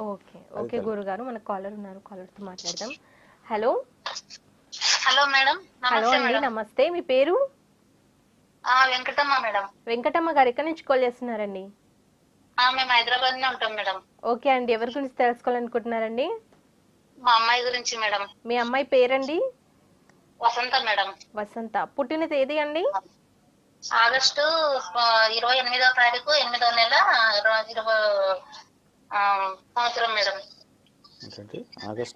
Okay okay గురుగారు, మన caller ఉన్నారు, కాలర్తో మాట్లాడదాం. Hello hello madam. హలో అండి, నమస్తే. మీ పేరు? వెంకటమ్మ మేడం. వెంకటమ్మ గారు, ఎక్కడి నుంచి కాల్ చేస్తున్నారండి? మేము హైదరాబాద్ లో ఉంటాం మేడం. ఓకే అండి, ఎవరి గురించి తెలుసుకోవాలనుకుంటున్నారండి? మా అమ్మాయి గురించి మేడం. మీ అమ్మాయి పేరండి? వసంత మేడం. వసంత. పుట్టిన తేదీ అండి? ఆగస్టు 28వ తారీఖు 8వ నెల 20 సంవత్సరం మేడం.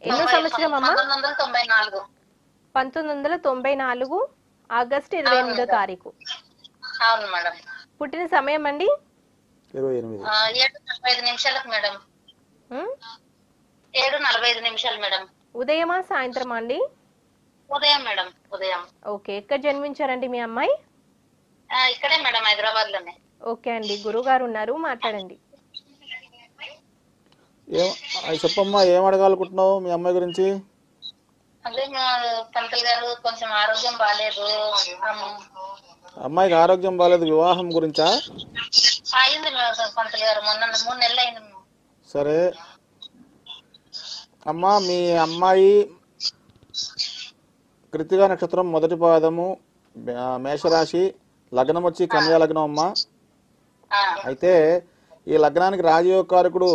ఎన్నో సంవత్సరం అమ్మా? 1994. 1994 ఆగస్టు 28వ తారీఖు. అవును మేడం. పుట్టిన సమయం అండి? 7:45 మేడం. 7:45 మేడం. ఉదయమా సాయంత్రమా అండి? ఉదయం మేడం, ఉదయం. ఓకే, ఎక్కడ జన్మించారండి మీ అమ్మాయి? ఇక్కడే మేడం, హైదరాబాద్ లోనే. ఓకే అండి, గురుగారు ఉన్నారు, మాట్లాడండి. చెప్పమ్మా, ఏం అడగాలనుకుంటున్నావు మీ అమ్మాయి గురించి? అదే పంతులు గారు, కొంచెం ఆరోగ్యం బాగాలేదు. అమ్మాయికి ఆరోగ్యం బాగాలేదు, వివాహం గురించా? అయింది పంతులు గారు, మొన్న 3 నెలలు అయింది. సరే అమ్మా, మీ అమ్మాయి కృత్తికా నక్షత్రం మొదటి పాదము, మేషరాశి, లగ్నం వచ్చి కన్యా లగ్నం అమ్మా. అయితే ఈ లగ్నానికి రాజయోగకారకుడు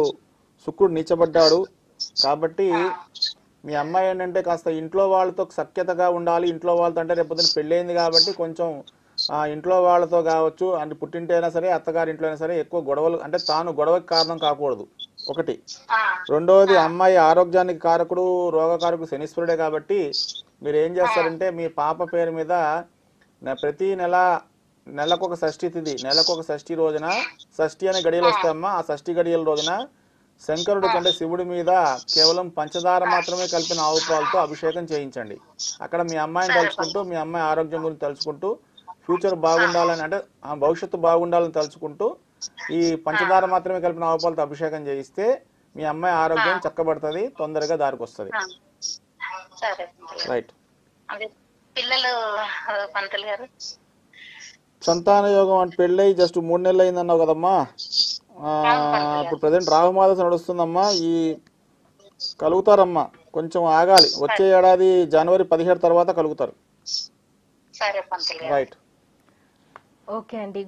శుక్రుడు నీచబడ్డాడు కాబట్టి మీ అమ్మాయి ఏంటంటే కాస్త ఇంట్లో వాళ్ళతో సఖ్యతగా ఉండాలి. ఇంట్లో వాళ్ళతో అంటే రేపొద్దున పెళ్ళైంది కాబట్టి కొంచెం ఇంట్లో వాళ్ళతో కావచ్చు, అంటే పుట్టింటి అయినా సరే అత్తగారి ఇంట్లో అయినా సరే ఎక్కువ గొడవలు, అంటే తాను గొడవకి కారణం కాకూడదు ఒకటి. రెండవది, అమ్మాయి ఆరోగ్యానికి కారకుడు రోగకారకుడు శనీశ్వరుడే కాబట్టి మీరు ఏం చేస్తారంటే మీ పాప పేరు మీద ప్రతి నెలకొక షష్ఠి తిథి, నెలకొక షష్ఠి రోజున, షష్ఠి అనే గడియలు వస్తాయమ్మా, ఆ షష్ఠి గడియల రోజున శంకరుడి కంటే శివుడి మీద కేవలం పంచదార మాత్రమే కలిపిన ఆవు పాలతో అభిషేకం చేయించండి. అక్కడ మీ అమ్మాయిని తలుచుకుంటూ, మీ అమ్మాయి ఆరోగ్యం గురించి తలుచుకుంటూ, ఫ్యూచర్ బాగుండాలని అంటే భవిష్యత్తు బాగుండాలని తలుచుకుంటూ ఈ పంచదార మాత్రమే కలిపిన ఆవు పాలతో అభిషేకం చేయిస్తే మీ అమ్మాయి ఆరోగ్యం చక్కబడుతుంది, తొందరగా దారికి వస్తుంది. రైట్. పిల్లలు పంతులు గారు, సంతాన యోగం అంటే పెళ్ళై జస్ట్ 3 నెలలు అయిందన్నావు కదమ్మా. ఇప్పుడు ప్రజెంట్ రాహుమాదశ నడుస్తుందమ్మా. ఈ కలుగుతారమ్మా, కొంచెం ఆగాలి. వచ్చే ఏడాది జనవరి 17 తర్వాత కలుగుతారు. సరే పంతులు గారు. రైట్. ఓకే అండి.